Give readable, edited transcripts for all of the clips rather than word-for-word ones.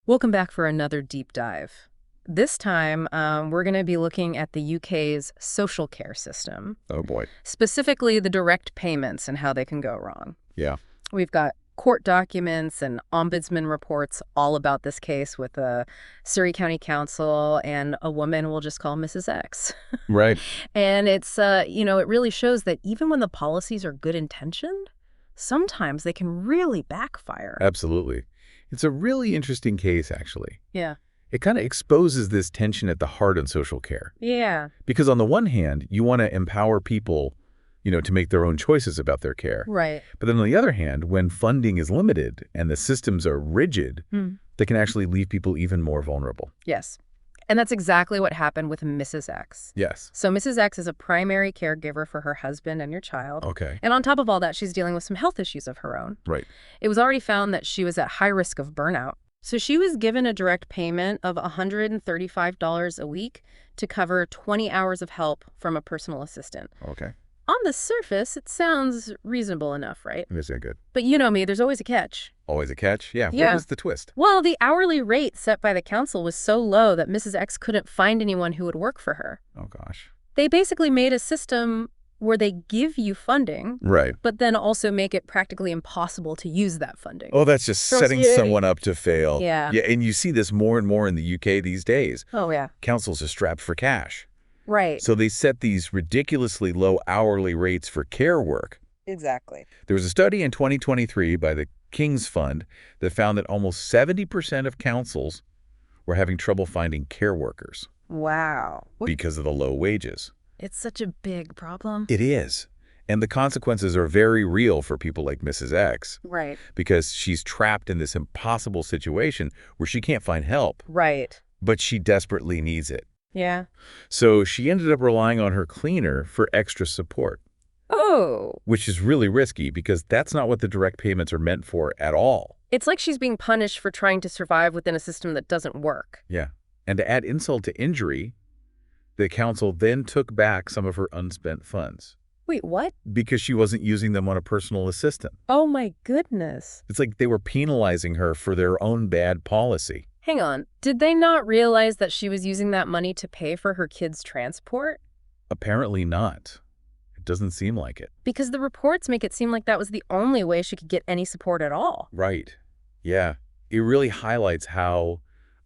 Welcome back for another deep dive. This time, we're going to be looking at the UK's social care system, Oh, boy. specifically the direct payments and how they can go wrong. Yeah. We've got court documents and ombudsman reports all about this case with the Surrey County Council and a woman we'll just call Mrs. X. Right. And it really shows that even when the policies are good intentioned, sometimes they can really backfire. Absolutely. It's a really interesting case, actually. Yeah. It kind of exposes this tension at the heart in social care. Yeah. Because on the one hand, you want to empower people, to make their own choices about their care. Right. But then on the other hand, when funding is limited and the systems are rigid, they can actually leave people even more vulnerable. Yes. And that's exactly what happened with Mrs. X. Yes. So Mrs. X is a primary caregiver for her husband and your child. Okay. And on top of all that, she's dealing with some health issues of her own. Right. It was already found that she was at high risk of burnout. So she was given a direct payment of $135 a week to cover 20 hours of help from a personal assistant. Okay. On the surface, it sounds reasonable enough, right? Is that good? But you know me, there's always a catch. Always a catch? Yeah. Yeah. What was the twist? Well, the hourly rate set by the council was so low that Mrs. X couldn't find anyone who would work for her. Oh, gosh. They basically made a system where they give you funding, Right. but then also make it practically impossible to use that funding. Oh, that's just setting someone up to fail. Yeah. Yeah, and you see this more and more in the UK these days. Oh, yeah. Councils are strapped for cash. Right. So they set these ridiculously low hourly rates for care work. Exactly. There was a study in 2023 by the King's Fund that found that almost 70% of councils were having trouble finding care workers Wow. because of the low wages. It's such a big problem. It is. And the consequences are very real for people like Mrs. X Right. because she's trapped in this impossible situation where she can't find help, Right. but she desperately needs it. Yeah. So she ended up relying on her cleaner for extra support, Oh. which is really risky because that's not what the direct payments are meant for at all. It's like she's being punished for trying to survive within a system that doesn't work. Yeah. And to add insult to injury, the council then took back some of her unspent funds Wait, what? because she wasn't using them on a personal assistant. Oh, my goodness. It's like they were penalizing her for their own bad policy. Hang on. Did they not realize that she was using that money to pay for her kids' transport? Apparently not. It doesn't seem like it. Because the reports make it seem like that was the only way she could get any support at all. Right. Yeah. It really highlights how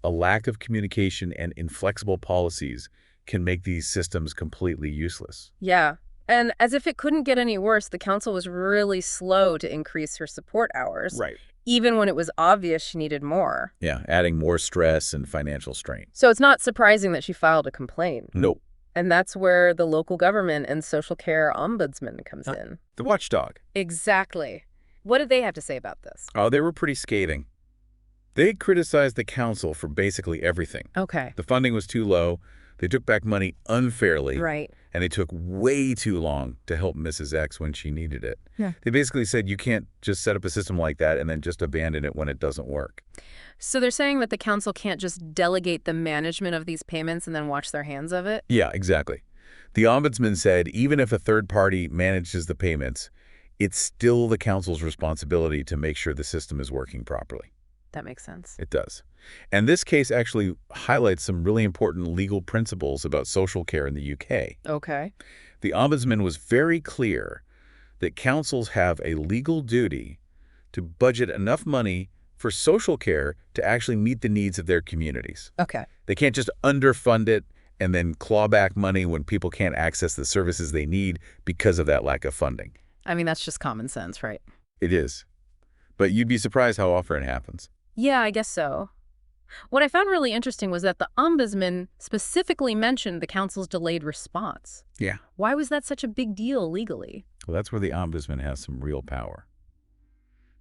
a lack of communication and inflexible policies can make these systems completely useless. Yeah. And as if it couldn't get any worse, the council was really slow to increase her support hours. Right. Even when it was obvious she needed more. Yeah, adding more stress and financial strain. So it's not surprising that she filed a complaint. Nope. And that's where the local government and social care ombudsman comes in. The watchdog. Exactly. What did they have to say about this? Oh, they were pretty scathing. They criticized the council for basically everything. Okay. The funding was too low. They took back money unfairly. Right. And they took way too long to help Mrs. X when she needed it. Yeah. They basically said you can't just set up a system like that and then just abandon it when it doesn't work. So they're saying that the council can't just delegate the management of these payments and then wash their hands of it? Yeah, exactly. The ombudsman said even if a third party manages the payments, it's still the council's responsibility to make sure the system is working properly. That makes sense. It does. And this case actually highlights some really important legal principles about social care in the UK. Okay. The ombudsman was very clear that councils have a legal duty to budget enough money for social care to actually meet the needs of their communities. Okay. They can't just underfund it and then claw back money when people can't access the services they need because of that lack of funding. I mean, that's just common sense, right? It is. But you'd be surprised how often it happens. Yeah, I guess so. What I found really interesting was that the ombudsman specifically mentioned the council's delayed response. Yeah. Why was that such a big deal legally? Well, that's where the ombudsman has some real power.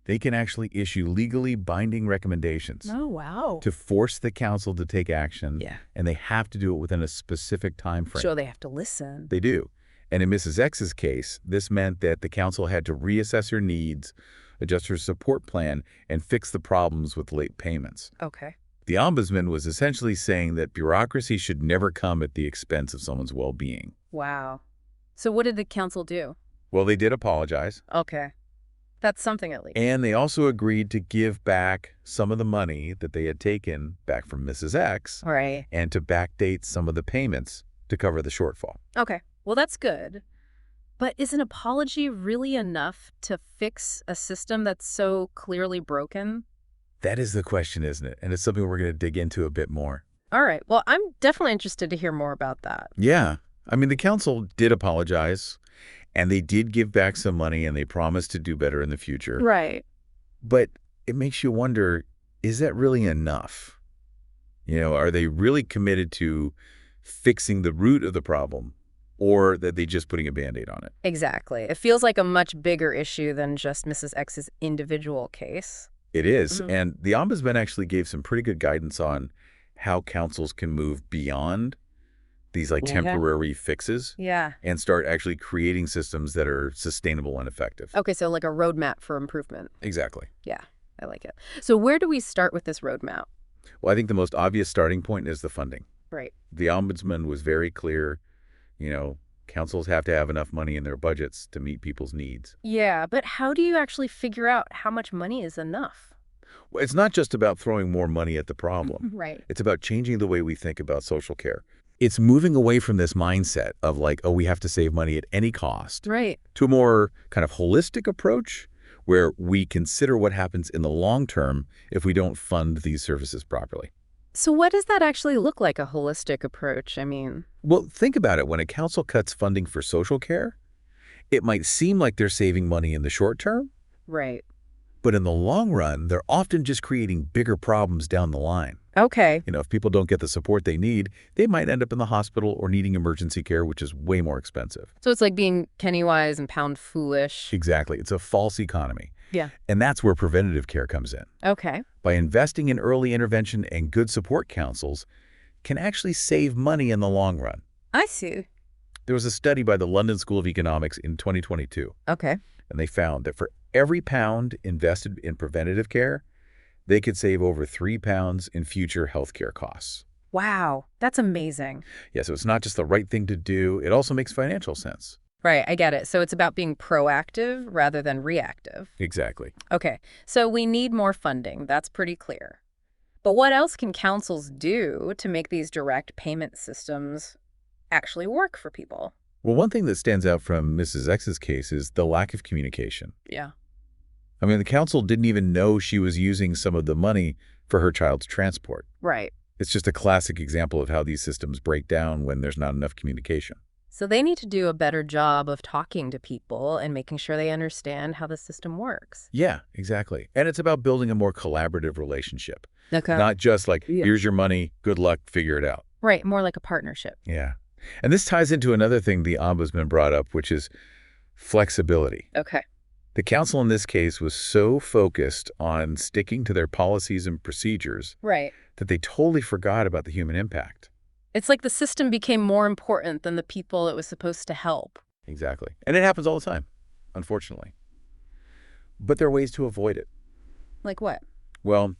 They can actually issue legally binding recommendations Oh, wow. to force the council to take action. Yeah. And they have to do it within a specific time frame. So they have to listen. They do. And in Mrs. X's case, this meant that the council had to reassess her needs, adjust her support plan, and fix the problems with late payments. Okay. The ombudsman was essentially saying that bureaucracy should never come at the expense of someone's well-being. Wow. So what did the council do? Well, they did apologize. Okay. That's something at least. And they also agreed to give back some of the money that they had taken back from Mrs. X Right. and to backdate some of the payments to cover the shortfall. Okay. Well, that's good. But is an apology really enough to fix a system that's so clearly broken? That is the question, isn't it? And it's something we're going to dig into a bit more. All right. Well, I'm definitely interested to hear more about that. Yeah. I mean, the council did apologize, and they did give back some money, and they promised to do better in the future. Right. But it makes you wonder, is that really enough? Are they really committed to fixing the root of the problem, or that they just putting a Band-Aid on it? Exactly. It feels like a much bigger issue than just Mrs. X's individual case. It is. Mhm. And the Ombudsman actually gave some pretty good guidance on how councils can move beyond these Yeah. temporary fixes Yeah. and start actually creating systems that are sustainable and effective. Okay, so like a roadmap for improvement. Exactly. Yeah, I like it. So where do we start with this roadmap? Well, I think the most obvious starting point is the funding. Right. The Ombudsman was very clear, councils have to have enough money in their budgets to meet people's needs. Yeah, but how do you actually figure out how much money is enough? Well, it's not just about throwing more money at the problem. Right. It's about changing the way we think about social care. It's moving away from this mindset of like, oh, we have to save money at any cost, Right. to a more kind of holistic approach where we consider what happens in the long term if we don't fund these services properly. So what does that actually look like, a holistic approach? I mean, Well, think about it. When a council cuts funding for social care, it might seem like they're saving money in the short term, right. but in the long run, they're often just creating bigger problems down the line. Okay. If people don't get the support they need, they might end up in the hospital or needing emergency care, which is way more expensive. So it's like being penny wise and pound foolish. Exactly. It's a false economy. Yeah. And that's where preventative care comes in. Okay. By investing in early intervention and good support councils can actually save money in the long run. I see. There was a study by the London School of Economics in 2022, Okay. and they found that for every pound invested in preventative care, they could save over 3 pounds in future healthcare costs. Wow. That's amazing. Yeah, so it's not just the right thing to do, it also makes financial sense. Right. I get it. So it's about being proactive rather than reactive. Exactly. Okay. So we need more funding. That's pretty clear. But what else can councils do to make these direct payment systems actually work for people? Well, one thing that stands out from Mrs. X's case is the lack of communication. Yeah. I mean, the council didn't even know she was using some of the money for her child's transport. Right. It's just a classic example of how these systems break down when there's not enough communication. So they need to do a better job of talking to people and making sure they understand how the system works. Yeah, exactly. And it's about building a more collaborative relationship. Okay. Not just like, Yeah. here's your money, good luck, figure it out. Right. More like a partnership. Yeah. And this ties into another thing the Ombudsman brought up, which is flexibility. Okay. The council in this case was so focused on sticking to their policies and procedures Right. that they totally forgot about the human impact. It's like the system became more important than the people it was supposed to help. Exactly. And it happens all the time, unfortunately. But there are ways to avoid it. Like what? Well,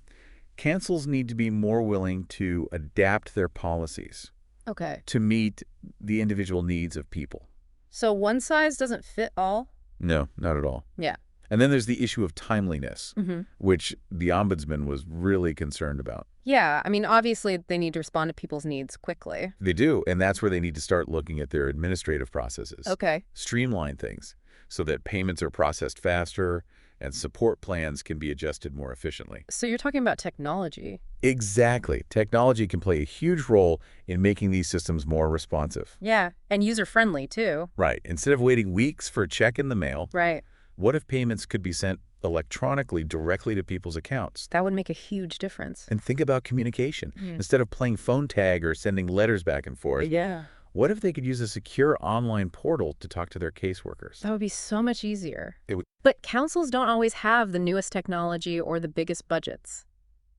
councils need to be more willing to adapt their policies Okay. to meet the individual needs of people. So one size doesn't fit all? No, not at all. Yeah. And then there's the issue of timeliness, Mm-hmm. which the Ombudsman was really concerned about. Yeah. I mean, obviously, they need to respond to people's needs quickly. They do, and that's where they need to start looking at their administrative processes. Okay. Streamline things so that payments are processed faster and support plans can be adjusted more efficiently. So you're talking about technology. Exactly. Technology can play a huge role in making these systems more responsive. Yeah. And user-friendly, too. Right. Instead of waiting weeks for a check in the mail, Right. what if payments could be sent electronically directly to people's accounts? That would make a huge difference. And think about communication. Mm. Instead of playing phone tag or sending letters back and forth, Yeah. what if they could use a secure online portal to talk to their caseworkers? That would be so much easier. It would. But councils don't always have the newest technology or the biggest budgets.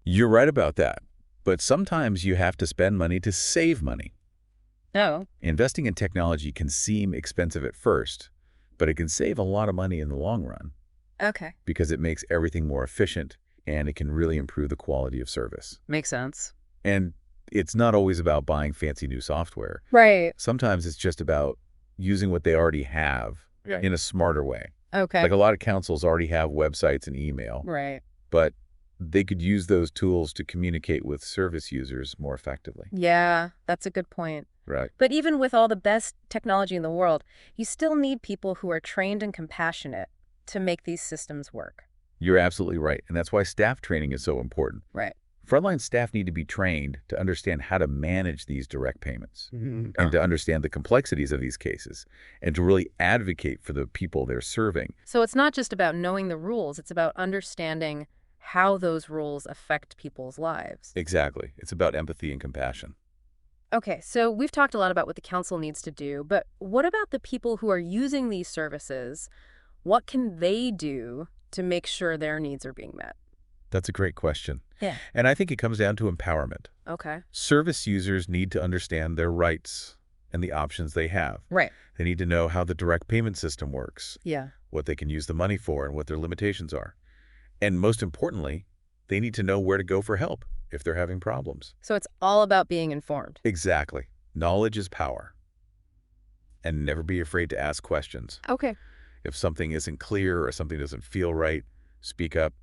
You're right about that. But sometimes you have to spend money to save money. Oh. Investing in technology can seem expensive at first, but it can save a lot of money in the long run Okay. because it makes everything more efficient and it can really improve the quality of service. Makes sense. And it's not always about buying fancy new software. Right. Sometimes it's just about using what they already have in a smarter way. Okay. Like a lot of councils already have websites and email, Right. but they could use those tools to communicate with service users more effectively. Yeah, that's a good point. Right. But even with all the best technology in the world, you still need people who are trained and compassionate to make these systems work. You're absolutely right. And that's why staff training is so important. Right. Frontline staff need to be trained to understand how to manage these direct payments and to understand the complexities of these cases and to really advocate for the people they're serving. So it's not just about knowing the rules, it's about understanding how those rules affect people's lives. Exactly. It's about empathy and compassion. Okay, so we've talked a lot about what the council needs to do, but what about the people who are using these services? What can they do to make sure their needs are being met? That's a great question. Yeah. And I think it comes down to empowerment. Okay. Service users need to understand their rights and the options they have. Right. They need to know how the direct payment system works, Yeah. what they can use the money for, and what their limitations are. And most importantly, they need to know where to go for help if they're having problems. So it's all about being informed. Exactly. Knowledge is power. And never be afraid to ask questions. Okay. If something isn't clear or something doesn't feel right, speak up,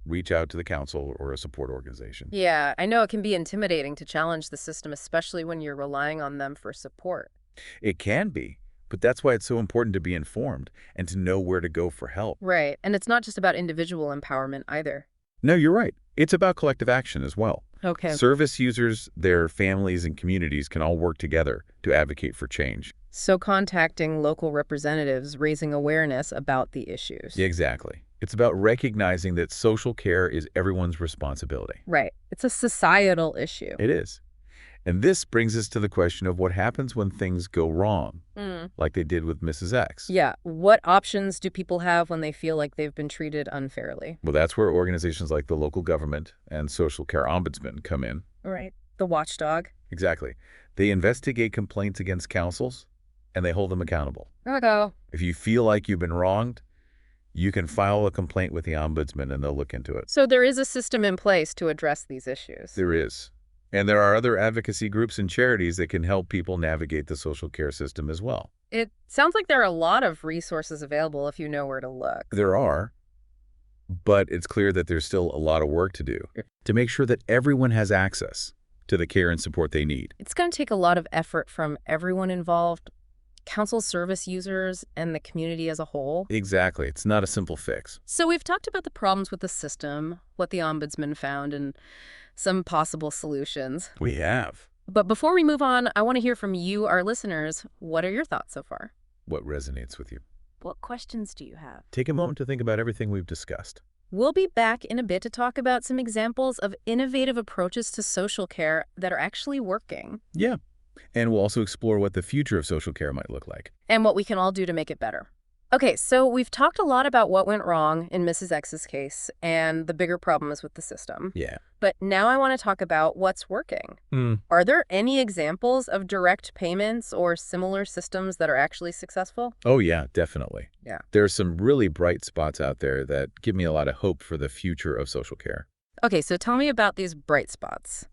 reach out to the council or a support organization. Yeah, I know it can be intimidating to challenge the system, especially when you're relying on them for support. It can be, but that's why it's so important to be informed and to know where to go for help. Right. And it's not just about individual empowerment either. No, you're right. It's about collective action as well. Okay. Service users, their families, and communities can all work together to advocate for change. So contacting local representatives, raising awareness about the issues. Exactly. It's about recognizing that social care is everyone's responsibility. Right. It's a societal issue. It is. And this brings us to the question of what happens when things go wrong, like they did with Mrs. X. Yeah. What options do people have when they feel like they've been treated unfairly? Well, that's where organizations like the local government and social care ombudsman come in. Right. The watchdog. Exactly. They investigate complaints against councils, and they hold them accountable. Go. If you feel like you've been wronged, you can file a complaint with the ombudsman, and they'll look into it. So there is a system in place to address these issues. There is. And there are other advocacy groups and charities that can help people navigate the social care system as well. It sounds like there are a lot of resources available if you know where to look. There are, but it's clear that there's still a lot of work to do to make sure that everyone has access to the care and support they need. It's going to take a lot of effort from everyone involved, council service users, and the community as a whole. Exactly. It's not a simple fix. So we've talked about the problems with the system, what the ombudsman found, and some possible solutions. We have. But before we move on, I want to hear from you, our listeners. What are your thoughts so far? What resonates with you? What questions do you have? Take a moment to think about everything we've discussed. We'll be back in a bit to talk about some examples of innovative approaches to social care that are actually working. Yeah. And we'll also explore what the future of social care might look like. And what we can all do to make it better. Okay, so we've talked a lot about what went wrong in Mrs. X's case and the bigger problems with the system. Yeah. But now I want to talk about what's working. Are there any examples of direct payments or similar systems that are actually successful? Oh, yeah, definitely. Yeah. There are some really bright spots out there that give me a lot of hope for the future of social care. Okay, so tell me about these bright spots.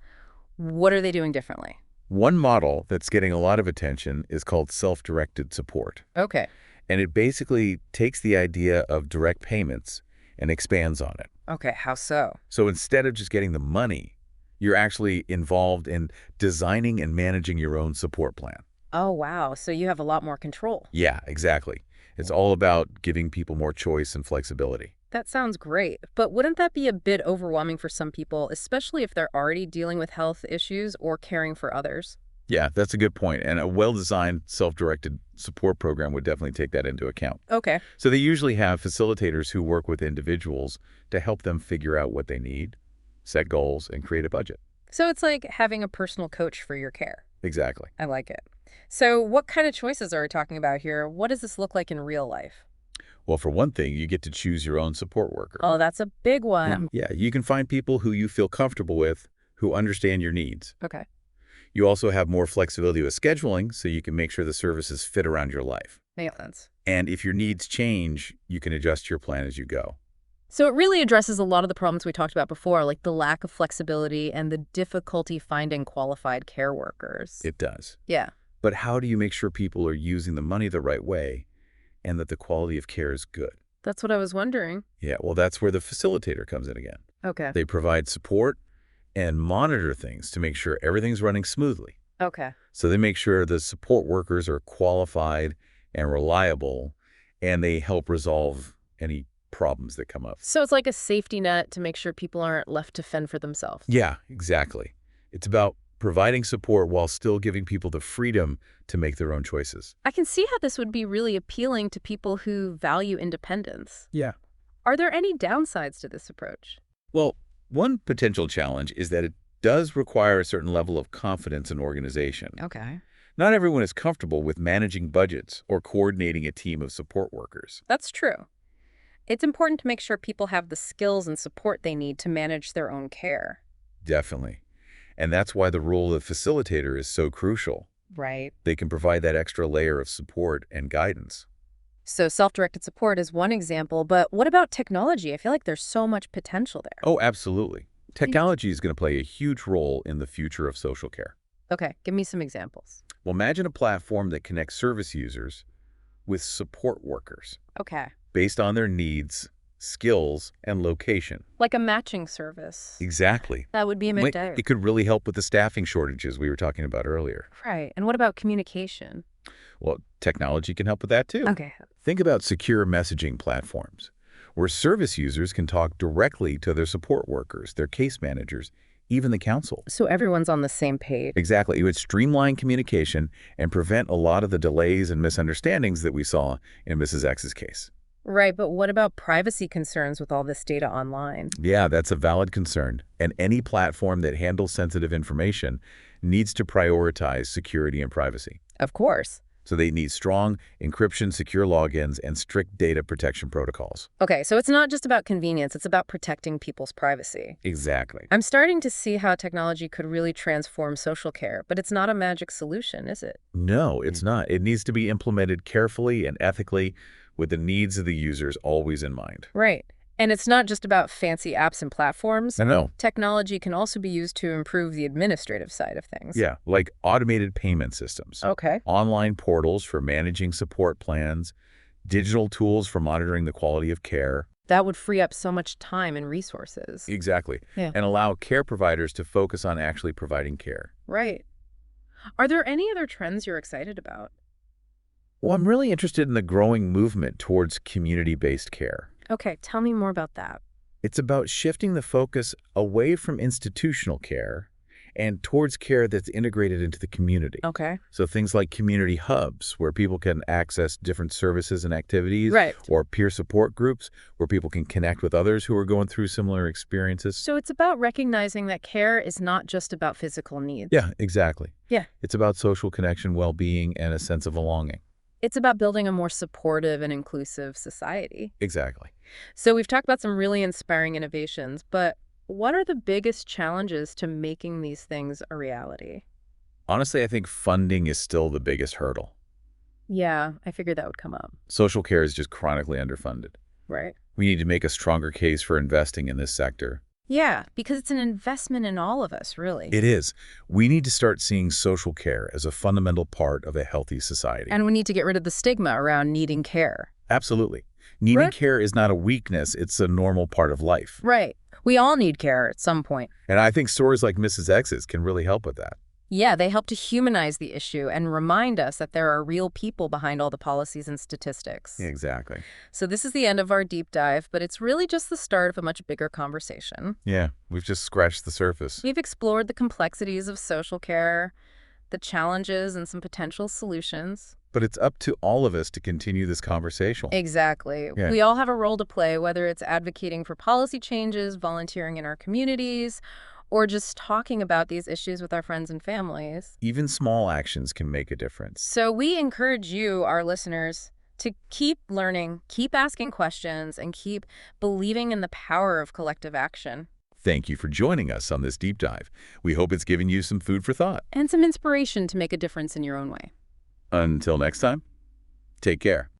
What are they doing differently? One model that's getting a lot of attention is called self-directed support. Okay. And it basically takes the idea of direct payments and expands on it. Okay, how so? So instead of just getting the money, you're actually involved in designing and managing your own support plan. Oh, wow. So you have a lot more control. Yeah, exactly. It's all about giving people more choice and flexibility. That sounds great. But wouldn't that be a bit overwhelming for some people, especially if they're already dealing with health issues or caring for others? Yeah, that's a good point. And a well-designed self-directed support program would definitely take that into account. Okay. So they usually have facilitators who work with individuals to help them figure out what they need, set goals, and create a budget. So it's like having a personal coach for your care. Exactly. I like it. So what kind of choices are we talking about here? What does this look like in real life? Well, for one thing, you get to choose your own support worker. Oh, that's a big one. Yeah, you can find people who you feel comfortable with, who understand your needs. Okay. You also have more flexibility with scheduling, so you can make sure the services fit around your life. Makes sense. And if your needs change, you can adjust your plan as you go. So it really addresses a lot of the problems we talked about before, like the lack of flexibility and the difficulty finding qualified care workers. It does. Yeah. But how do you make sure people are using the money the right way and that the quality of care is good? That's what I was wondering. Yeah, well, that's where the facilitator comes in again. Okay. They provide support and monitor things to make sure everything's running smoothly. Okay. So they make sure the support workers are qualified and reliable, and they help resolve any problems that come up. So it's like a safety net to make sure people aren't left to fend for themselves. Yeah, exactly. It's about providing support while still giving people the freedom to make their own choices. I can see how this would be really appealing to people who value independence. Yeah. Are there any downsides to this approach? Well, one potential challenge is that it does require a certain level of confidence in organization. Okay. Not everyone is comfortable with managing budgets or coordinating a team of support workers. That's true. It's important to make sure people have the skills and support they need to manage their own care. Definitely. And that's why the role of facilitator is so crucial. Right. They can provide that extra layer of support and guidance. So self-directed support is one example, but what about technology? I feel like there's so much potential there. Oh, absolutely. Technology is going to play a huge role in the future of social care. Okay, give me some examples. Well, imagine a platform that connects service users with support workers Okay. based on their needs, skills, and location. Like a matching service. Exactly. That would be a It could really help with the staffing shortages we were talking about earlier. Right. And what about communication? Well, technology can help with that too. Okay. Think about secure messaging platforms, where service users can talk directly to their support workers, their case managers, even the council. So everyone's on the same page. Exactly. It would streamline communication and prevent a lot of the delays and misunderstandings that we saw in Mrs. X's case. Right, but what about privacy concerns with all this data online? Yeah, that's a valid concern. And any platform that handles sensitive information needs to prioritize security and privacy. Of course. So they need strong encryption, secure logins, and strict data protection protocols. Okay, so it's not just about convenience, it's about protecting people's privacy. Exactly. I'm starting to see how technology could really transform social care, but it's not a magic solution, is it? No, it's not. It needs to be implemented carefully and ethically with the needs of the users always in mind. Right. And it's not just about fancy apps and platforms. No. Technology can also be used to improve the administrative side of things. Yeah, like automated payment systems. Okay. Online portals for managing support plans, digital tools for monitoring the quality of care. That would free up so much time and resources. Exactly. Yeah. And allow care providers to focus on actually providing care. Right. Are there any other trends you're excited about? Well, I'm really interested in the growing movement towards community-based care. Okay, tell me more about that. It's about shifting the focus away from institutional care and towards care that's integrated into the community. Okay. So things like community hubs where people can access different services and activities. Right. Or peer support groups where people can connect with others who are going through similar experiences. So it's about recognizing that care is not just about physical needs. Yeah, exactly. Yeah. It's about social connection, well-being, and a sense of belonging. It's about building a more supportive and inclusive society. Exactly. So we've talked about some really inspiring innovations, but what are the biggest challenges to making these things a reality? Honestly, I think funding is still the biggest hurdle. Yeah, I figured that would come up. Social care is just chronically underfunded. Right. We need to make a stronger case for investing in this sector. Yeah, because it's an investment in all of us, really. It is. We need to start seeing social care as a fundamental part of a healthy society. And we need to get rid of the stigma around needing care. Absolutely. Needing Right. care is not a weakness. It's a normal part of life. Right. We all need care at some point. And I think stories like Mrs. X's can really help with that. Yeah, they help to humanize the issue and remind us that there are real people behind all the policies and statistics. Exactly. So this is the end of our deep dive, but it's really just the start of a much bigger conversation. Yeah, we've just scratched the surface. We've explored the complexities of social care, the challenges, and some potential solutions. But it's up to all of us to continue this conversation. Exactly. Yeah. We all have a role to play, whether it's advocating for policy changes, volunteering in our communities, or just talking about these issues with our friends and families. Even small actions can make a difference. So we encourage you, our listeners, to keep learning, keep asking questions, and keep believing in the power of collective action. Thank you for joining us on this deep dive. We hope it's given you some food for thought. And some inspiration to make a difference in your own way. Until next time, take care.